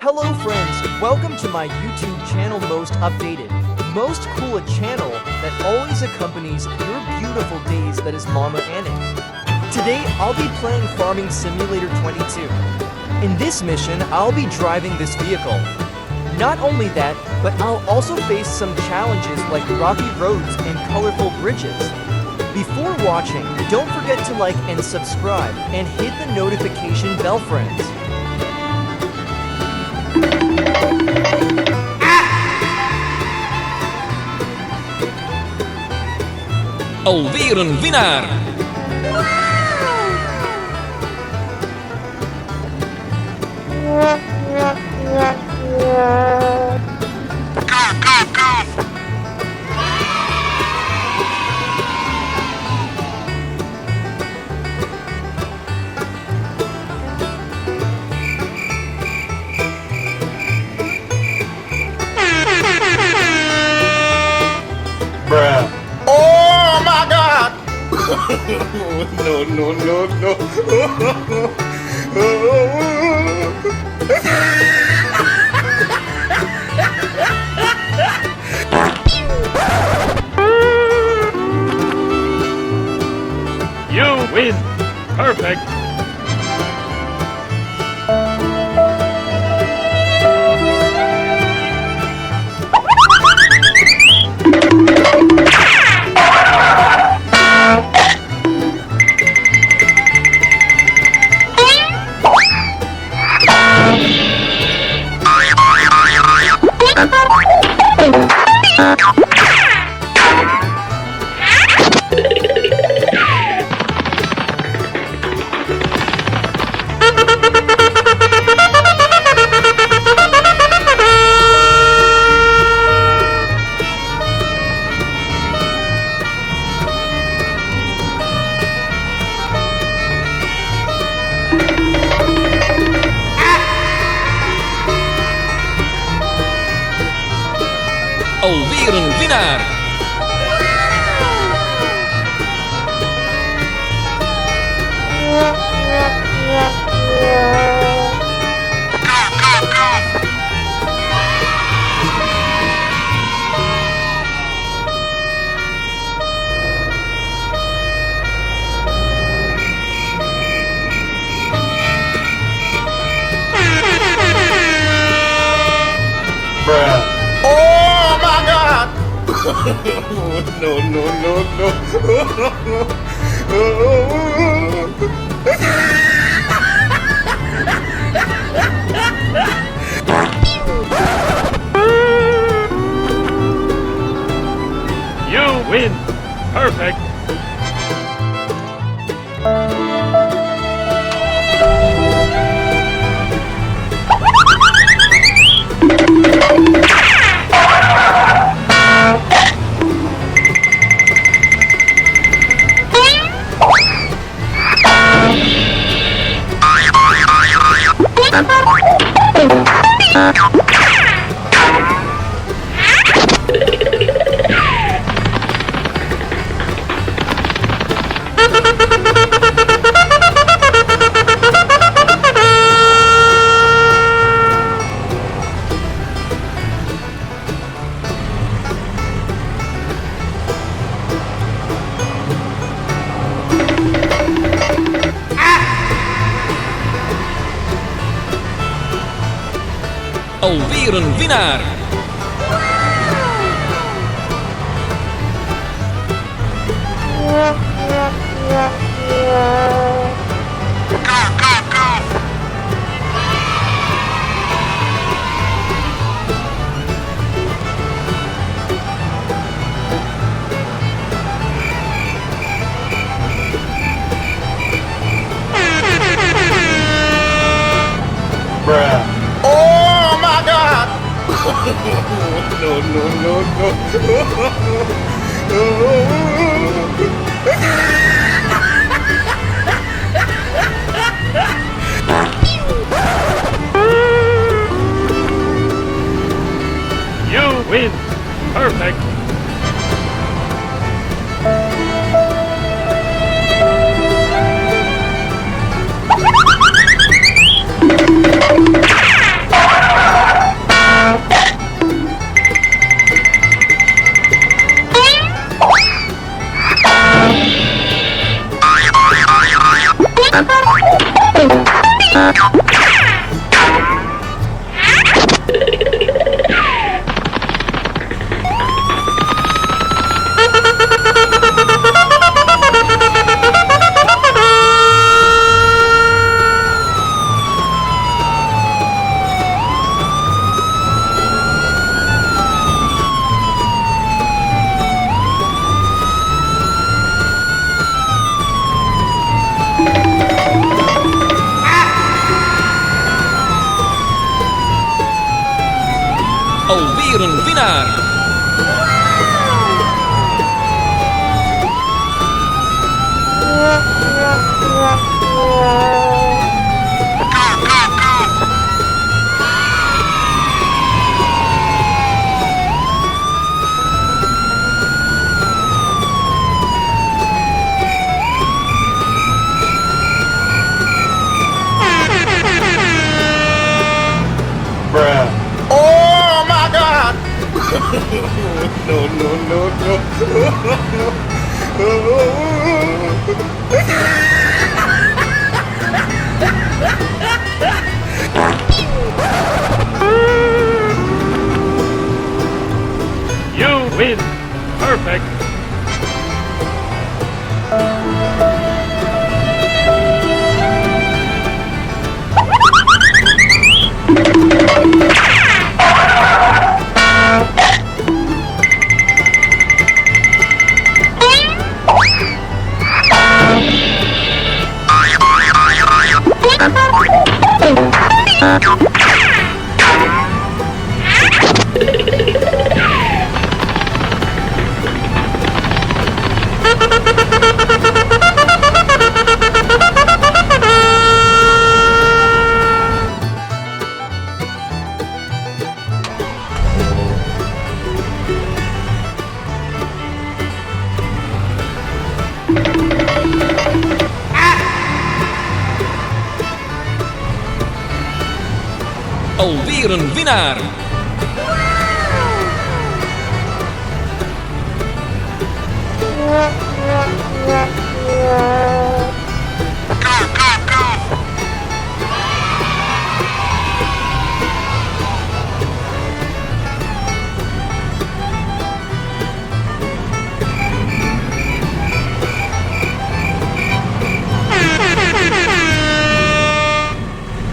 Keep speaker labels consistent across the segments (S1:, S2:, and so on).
S1: Hello friends, welcome to my YouTube channel Most Updated. Most Cool, a channel that always accompanies your beautiful days that is Mama Annie. Today I'll be playing Farming Simulator 22. In this mission, I'll be driving this vehicle. Not only that, but I'll also face some challenges like rocky roads and colorful bridges. Before watching, don't forget to like and subscribe and hit the notification bell, friends.
S2: Alweer een winnaar!
S3: Bruh. Oh my god! No.
S4: You win! Perfect!
S2: Alweer een winnaar!
S3: Bruh. Oh my god!
S4: You win! Perfect!
S2: Alweer een winnaar!
S3: Bruh. Oh my god!
S4: You win! Perfect!
S2: Alweer een winnaar.
S3: Bruh. Oh my God. No, no, no,
S4: You win. Perfect.
S2: Alweer een winnaar.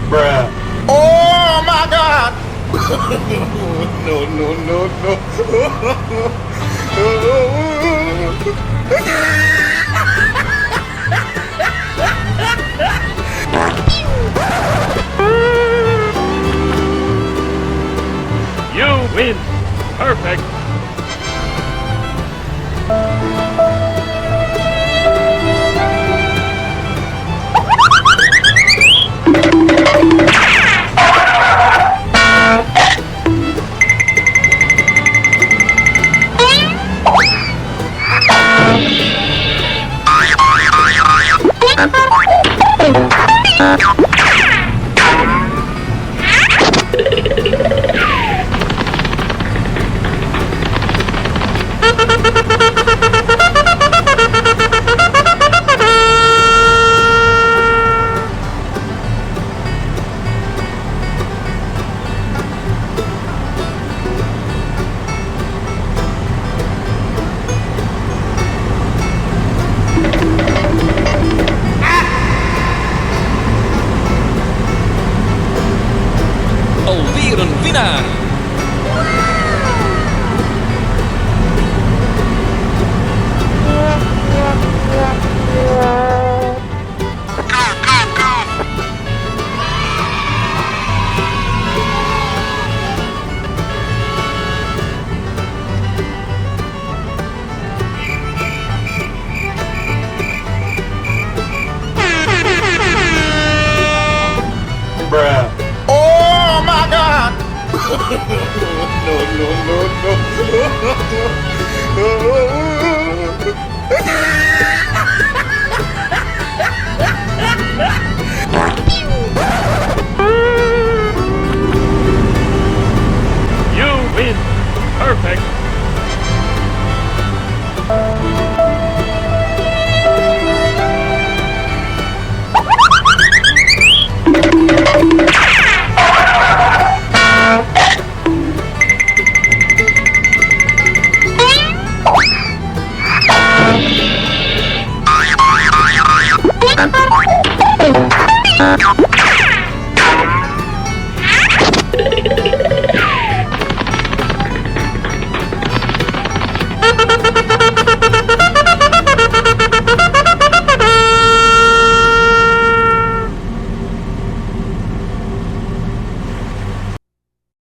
S3: Bruh. Oh my God. No, no, no,
S4: You win. Perfect.
S2: Alweer een winnaar.
S3: Bruh. Oh my God. No, no, no, no.